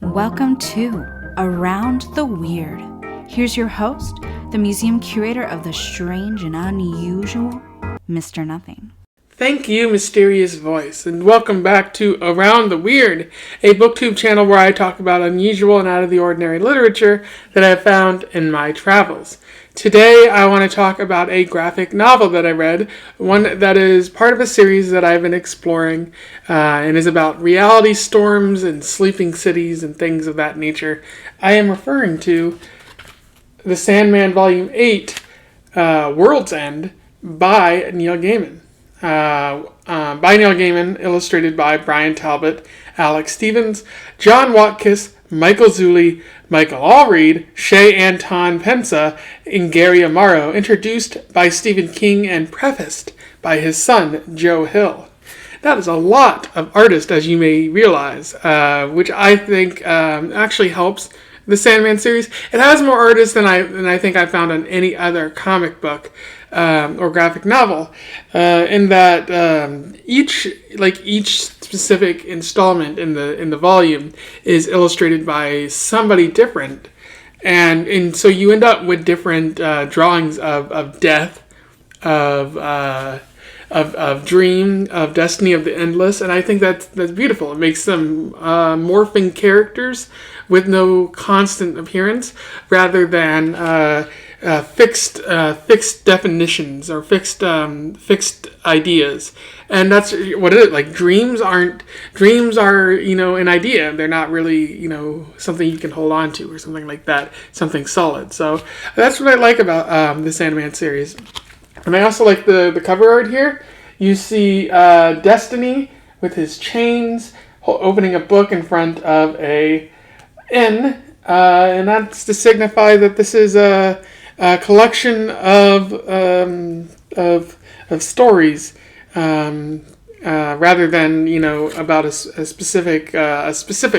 Welcome to Around the Weird. Here's your host, the museum curator of the strange and unusual, Mr. Nothing. Thank you, mysterious voice, and welcome back to Around the Weird, a booktube channel where I talk about unusual and out-of-the-ordinary literature that I have found in my travels. Today, I want to talk about a graphic novel that I read, one that is part of a series that I've been exploring, and is about reality storms and sleeping cities and things of that nature. I am referring to the Sandman Volume 8, World's End, by Neil Gaiman. By Neil Gaiman, illustrated by Brian Talbot, Alex Stevens, John Watkiss, Michael Zulli, Michael Allreed, Shay Anton Pensa, and Gary Amaro, introduced by Stephen King and prefaced by his son, Joe Hill. That is a lot of artists, as you may realize, which I think actually helps the Sandman series. It has more artists than I think I found on any other comic book or graphic novel, in that each specific installment in the volume is illustrated by somebody different, and so you end up with different drawings of death, of dream, of destiny, of the endless, and I think that's beautiful. It makes them morphing characters with no constant appearance, rather than fixed definitions or fixed ideas. And that's what it is. Like dreams are an idea. They're not really something you can hold on to or something like that, something solid. So that's what I like about the Sandman series. And I also like the cover art here. You see Destiny with his chains opening a book in front of a inn, and that's to signify that this is a collection of stories, rather than about a specific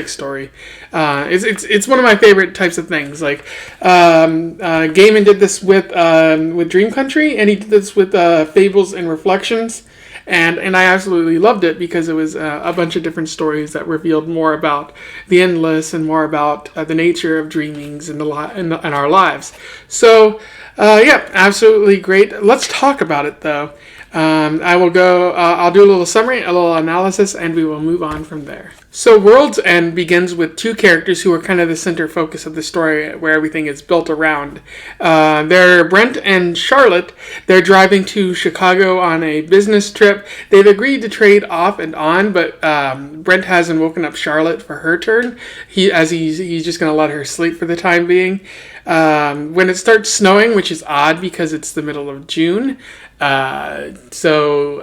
story. It's one of my favorite types of things. Like Gaiman did this with Dream Country, and he did this with Fables and Reflections. And I absolutely loved it because it was a bunch of different stories that revealed more about the endless and more about the nature of dreamings in our lives. So, absolutely great. Let's talk about it, though. I'll do a little summary, a little analysis, and we will move on from there. So World's End begins with two characters who are kind of the center focus of the story, where everything is built around. They're Brent and Charlotte. They're driving to Chicago on a business trip. They've agreed to trade off and on, but Brent hasn't woken up Charlotte for her turn. He's just going to let her sleep for the time being. When it starts snowing, which is odd because it's the middle of June, so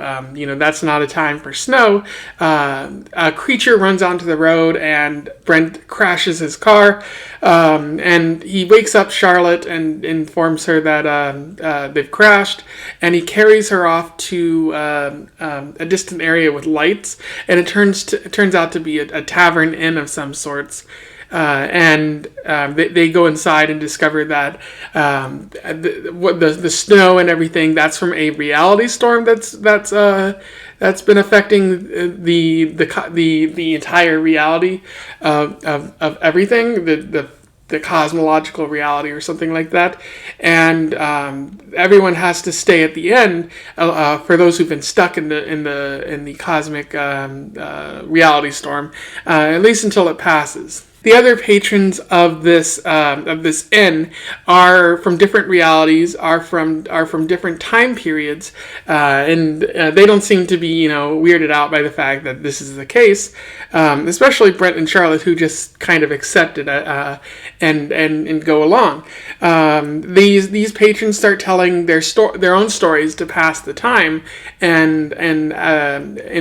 that's not a time for snow. A creature runs onto the road and Brent crashes his car, and he wakes up Charlotte and informs her that they've crashed, and he carries her off to a distant area with lights, and it turns out to be a tavern inn of some sorts. And they go inside and discover that the snow and everything, that's from a reality storm that's been affecting the entire reality of everything, the cosmological reality or something like that. And everyone has to stay at the end for those who've been stuck in the cosmic reality storm, at least until it passes. The other patrons of this inn are from different realities, are from different time periods, and they don't seem to be weirded out by the fact that this is the case. Especially Brent and Charlotte, who just kind of accept it and go along. These patrons start telling their own stories to pass the time, and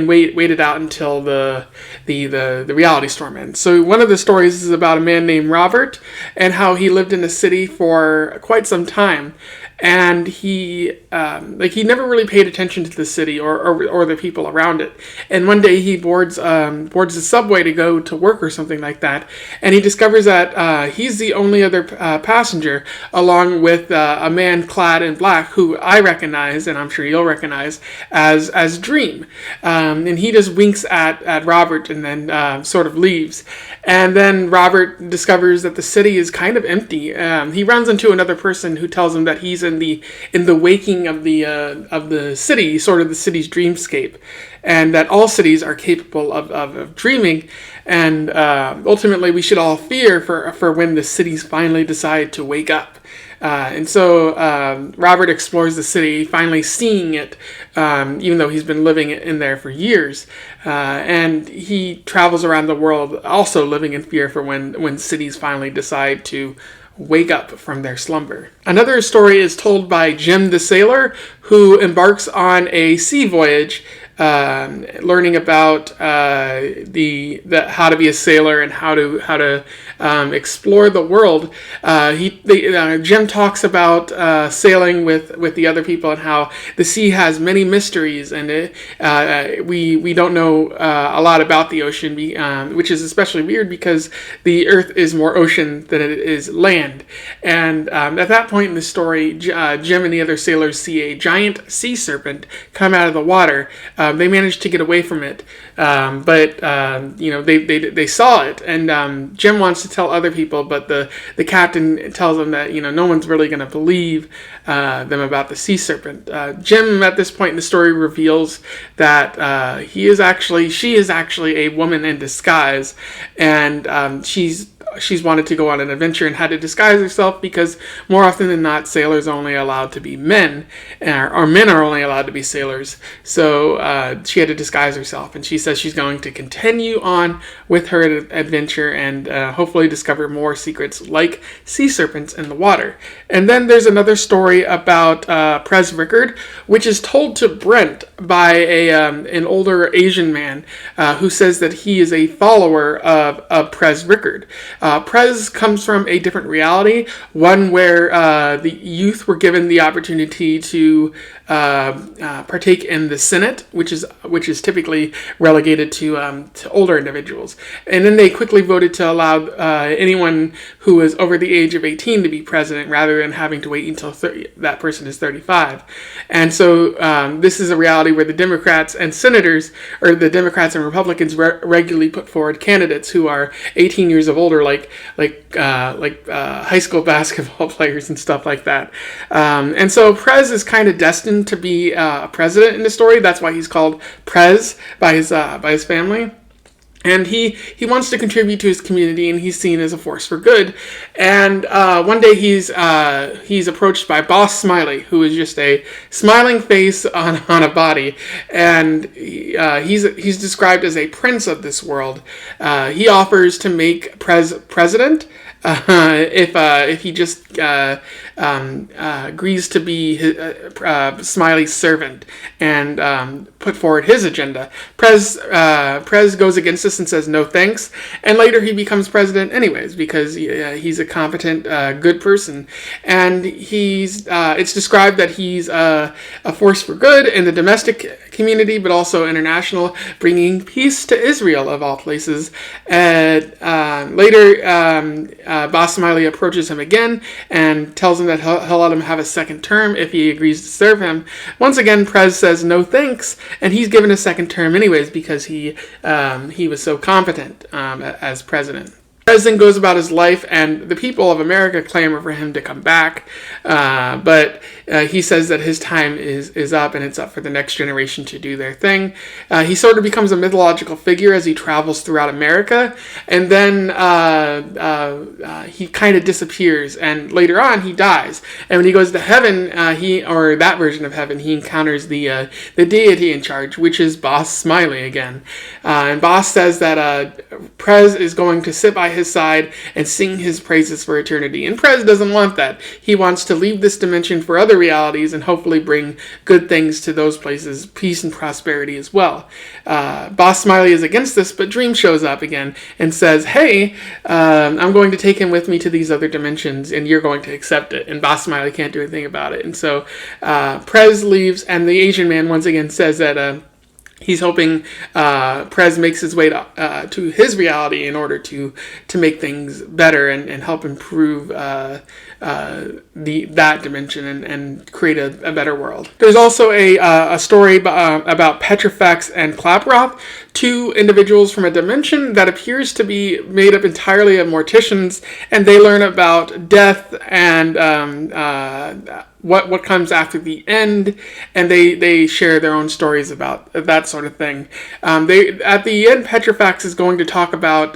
wait it out until the reality storm ends. So one of the stories is about a man named Robert and how he lived in a city for quite some time, and he never really paid attention to the city or the people around it. And one day he boards the subway to go to work or something like that, and he discovers that he's the only other passenger, along with a man clad in black who I recognize, and I'm sure you'll recognize, as Dream. And he just winks at Robert and then sort of leaves. And then Robert discovers that the city is kind of empty. He runs into another person who tells him that he's in the waking of the city, sort of the city's dreamscape, and that all cities are capable of dreaming. And ultimately, we should all fear for when the cities finally decide to wake up. And so Robert explores the city, finally seeing it, even though he's been living in there for years. And he travels around the world also living in fear for when cities finally decide to wake up from their slumber. Another story is told by Jim the sailor, who embarks on a sea voyage, learning about how to be a sailor and how to explore the world. Jim talks about sailing with the other people and how the sea has many mysteries, and we don't know a lot about the ocean, which is especially weird because the Earth is more ocean than it is land. And at that point in the story, Jim and the other sailors see a giant sea serpent come out of the water. They managed to get away from it, but they saw it, and Jim wants to tell other people, but the captain tells them that no one's really going to believe them about the sea serpent. Jim, at this point in the story, reveals that she is actually a woman in disguise, and she's wanted to go on an adventure and had to disguise herself because more often than not, sailors are only allowed to be men, or men are only allowed to be sailors. So she had to disguise herself, and she says she's going to continue on with her adventure and hopefully discover more secrets like sea serpents in the water. And then there's another story about Prez Rickard, which is told to Brent by an older Asian man who says that he is a follower of Prez Rickard. Prez comes from a different reality, one where the youth were given the opportunity to partake in the Senate, which is typically relegated to older individuals, and then they quickly voted to allow anyone who was over the age of 18 to be president, rather than having to wait until that person is 35. And so this is a reality where the Democrats and senators, or the Democrats and Republicans, regularly put forward candidates who are 18 years of older, like high school basketball players and stuff like that. And so Prez is kind of destined to be a president in the story. That's why he's called Prez by his family. And he wants to contribute to his community, and he's seen as a force for good. And one day he's approached by Boss Smiley, who is just a smiling face on a body, and he's described as a prince of this world. He offers to make Prez president if he just agrees to be Smiley's servant and put forward his agenda. Prez goes against this and says no thanks, and later he becomes president anyways because he's a competent, good person, and it's described that he's a force for good in the domestic community, but also international, bringing peace to Israel of all places. And later, Boss Smiley approaches him again and tells him that he'll let him have a second term if he agrees to serve him. Once again, Prez says no thanks, and he's given a second term anyways because he was so competent as president. Prez then goes about his life, and the people of America clamor for him to come back, but he says that his time is up, and it's up for the next generation to do their thing. He sort of becomes a mythological figure as he travels throughout America, and then he kind of disappears, and later on he dies. And when he goes to heaven, that version of heaven, he encounters the deity in charge, which is Boss Smiley again. And Boss says that Prez is going to sit by his side and sing his praises for eternity. And Prez doesn't want that. He wants to leave this dimension for other realities and hopefully bring good things to those places, peace and prosperity as well. Boss Smiley is against this, but Dream shows up again and says, hey, I'm going to take him with me to these other dimensions, and you're going to accept it. And Boss Smiley can't do anything about it. And so Prez leaves, and the Asian man once again says that he's hoping Prez makes his way to his reality in order to make things better and help improve that dimension and create a better world. There's also a story about Petrifax and Klaproth, two individuals from a dimension that appears to be made up entirely of morticians, and they learn about death and what comes after the end, and they share their own stories about that sort of thing. At the end, Petrifax is going to talk about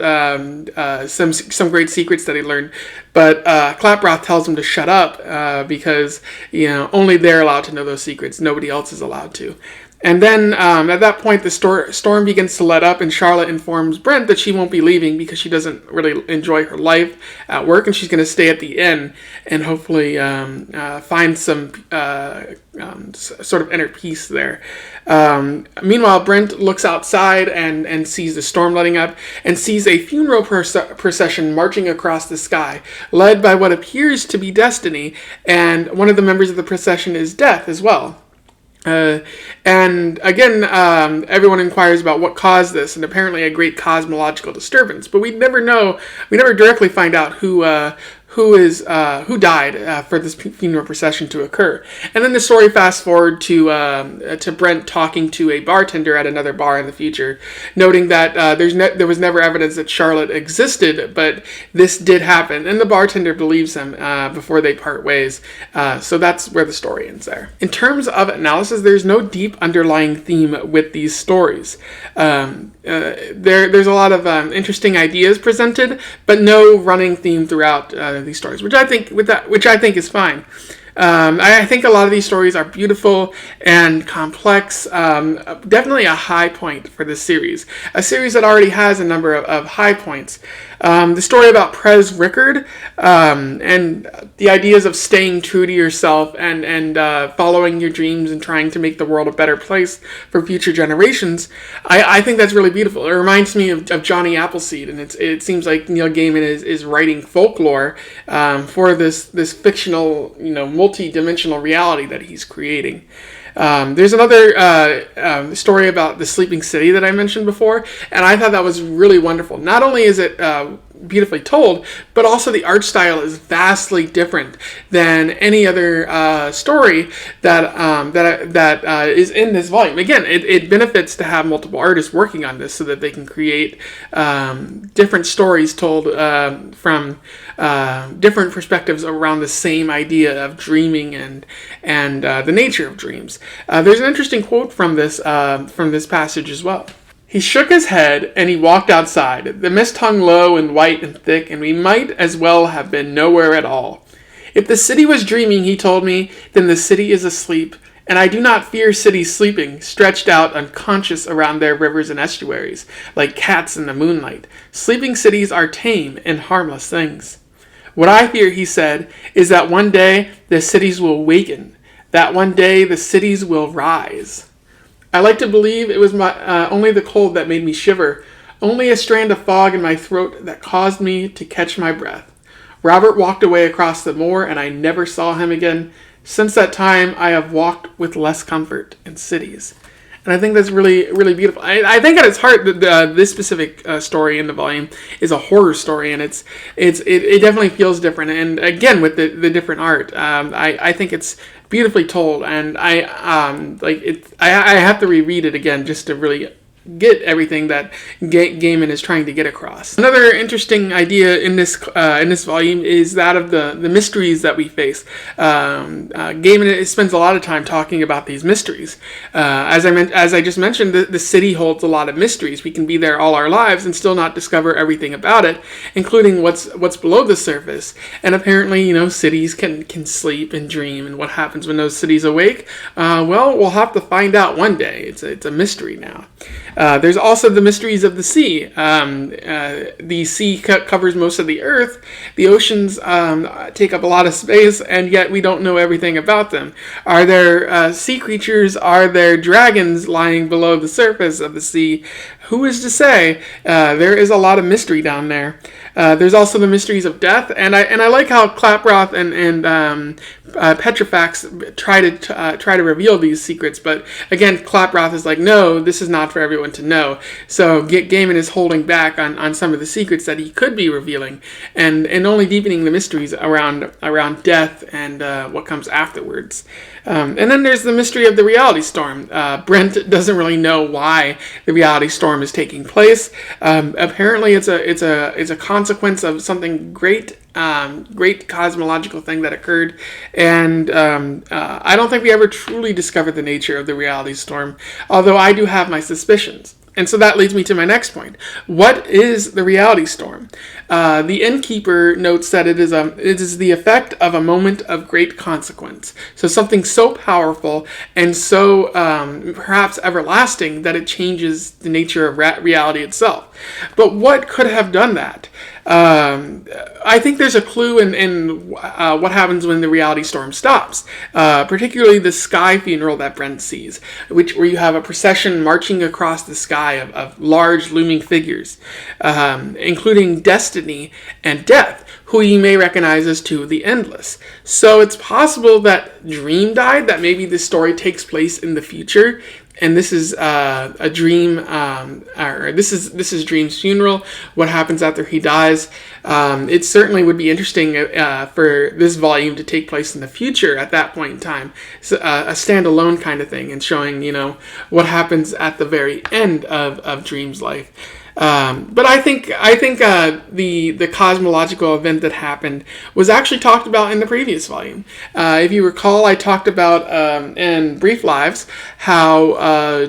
some great secrets that he learned, but Klaproth tells him to shut up because only they're allowed to know those secrets. Nobody else is allowed to. And then at that point, the storm begins to let up, and Charlotte informs Brent that she won't be leaving because she doesn't really enjoy her life at work, and she's going to stay at the inn and hopefully find some sort of inner peace there. Meanwhile, Brent looks outside and sees the storm letting up and sees a funeral procession marching across the sky, led by what appears to be Destiny, and one of the members of the procession is Death as well. And again, everyone inquires about what caused this, and apparently a great cosmological disturbance. But we never directly find out who died for this funeral procession to occur. And then the story fast forward to Brent talking to a bartender at another bar in the future, noting that there was never evidence that Charlotte existed, but this did happen, and the bartender believes him before they part ways. So that's where the story ends there. In terms of analysis, there's no deep underlying theme with these stories. There's a lot of interesting ideas presented, but no running theme throughout these stories, which I think is fine. I think a lot of these stories are beautiful and complex. Definitely a high point for this series. A series that already has a number of high points. The story about Prez Rickard and the ideas of staying true to yourself and following your dreams and trying to make the world a better place for future generations. I think that's really beautiful. It reminds me of Johnny Appleseed, and it seems like Neil Gaiman is writing Folklore for this fictional, multi-dimensional reality that he's creating. There's another story about the Sleeping City that I mentioned before, and I thought that was really wonderful. Not only is it beautifully told, but also the art style is vastly different than any other story that is in this volume. Again, it benefits to have multiple artists working on this so that they can create different stories told from different perspectives around the same idea of dreaming and the nature of dreams. There's an interesting quote from this passage as well. He shook his head, and he walked outside. The mist hung low and white and thick, and we might as well have been nowhere at all. If the city was dreaming, he told me, then the city is asleep, and I do not fear cities sleeping, stretched out unconscious around their rivers and estuaries, like cats in the moonlight. Sleeping cities are tame and harmless things. What I fear, he said, is that one day the cities will waken, that one day the cities will rise. I like to believe it was only the cold that made me shiver, only a strand of fog in my throat that caused me to catch my breath. Robert walked away across the moor, and I never saw him again. Since that time, I have walked with less comfort in cities. And I think that's really, really beautiful. I think at its heart, this specific story in the volume is a horror story, and it definitely feels different. And again, with the different art, I think it's beautifully told, and I have to reread it again just to really get everything that Gaiman is trying to get across. Another interesting idea in this volume is that of the mysteries that we face. Gaiman spends a lot of time talking about these mysteries. As I just mentioned, the city holds a lot of mysteries. We can be there all our lives and still not discover everything about it, including what's below the surface. And apparently, cities can sleep and dream, and what happens when those cities awake? Well, we'll have to find out one day. It's a mystery now. There's also the mysteries of the sea. The sea covers most of the earth. The oceans take up a lot of space, and yet we don't know everything about them. Are there sea creatures? Are there dragons lying below the surface of the sea? Who is to say? There is a lot of mystery down there. There's also the mysteries of death, and I like how Klaproth and Petrifax try to reveal these secrets, but again, Klaproth is like, no, this is not for everyone to know. So Gaiman is holding back on some of the secrets that he could be revealing, and only deepening the mysteries around death and what comes afterwards. And then there's the mystery of the reality storm. Brent doesn't really know why the reality storm is taking place. Apparently, it's a consequence of something great cosmological thing that occurred, and I don't think we ever truly discovered the nature of the reality storm, although I do have my suspicions. And so that leads me to my next point. What is the reality storm? The innkeeper notes that it is the effect of a moment of great consequence. So something so powerful and so perhaps everlasting that it changes the nature of reality itself. But what could have done that? I think there's a clue in what happens when the reality storm stops, particularly the sky funeral that Brent sees, where you have a procession marching across the sky of large looming figures, including Destiny and Death, who you may recognize as two of the Endless. So it's possible that Dream died, that maybe this story takes place in the future, and this is a dream, or this is Dream's funeral. What happens after he dies? It certainly would be interesting for this volume to take place in the future at that point in time, so, a standalone kind of thing, and showing what happens at the very end of Dream's life. But I think the cosmological event that happened was actually talked about in the previous volume. If you recall, I talked about in Brief Lives how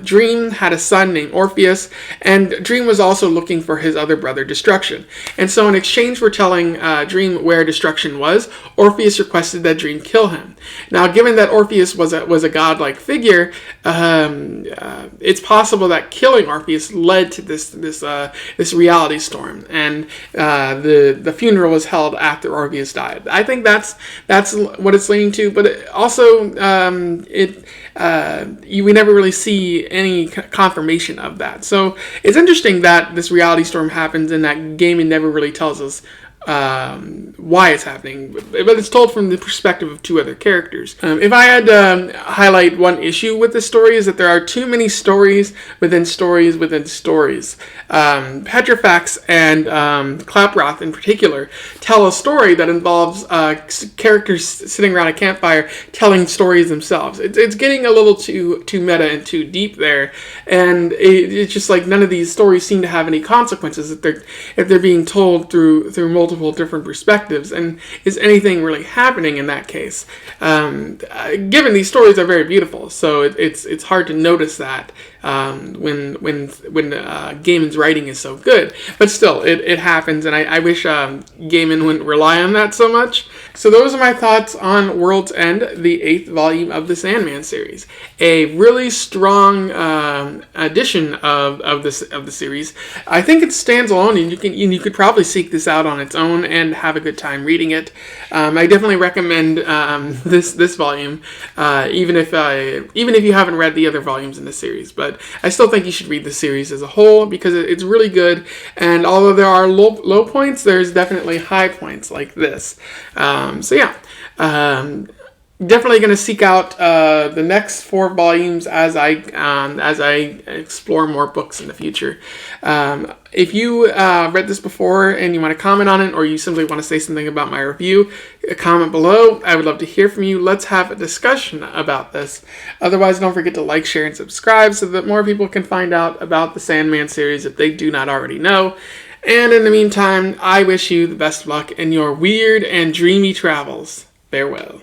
Dream had a son named Orpheus, and Dream was also looking for his other brother, Destruction. And so in exchange for telling Dream where Destruction was, Orpheus requested that Dream kill him. Now, given that Orpheus was a godlike figure, it's possible that killing Orpheus led to this reality storm, and the funeral was held after Orpheus died. I think that's what it's leading to, but we never really see any confirmation of that. So it's interesting that this reality storm happens and that Gaiman never really tells us why it's happening, but it's told from the perspective of two other characters. If I had to highlight one issue with this story, is that there are too many stories within stories within stories. Petrifax and Klaproth in particular tell a story that involves characters sitting around a campfire telling stories themselves. It's getting a little too meta and too deep there, and it's just like none of these stories seem to have any consequences if they're being told through multiple different perspectives. And is anything really happening in that case? Given these stories are very beautiful, so it's hard to notice that when Gaiman's writing is so good. But still, it happens, and I wish Gaiman wouldn't rely on that so much. So those are my thoughts on World's End, the 8th volume of the Sandman series. A really strong edition of the series. I think it stands alone, and you could probably seek this out on its own and have a good time reading it. I definitely recommend this volume, even if you haven't read the other volumes in the series. But I still think you should read the series as a whole because it's really good. And although there are low points, there's definitely high points like this. Definitely going to seek out the next 4 volumes as I explore more books in the future. If you read this before and you want to comment on it, or you simply want to say something about my review, comment below. I would love to hear from you. Let's have a discussion about this. Otherwise, don't forget to like, share, and subscribe so that more people can find out about the Sandman series if they do not already know. And in the meantime, I wish you the best of luck in your weird and dreamy travels. Farewell.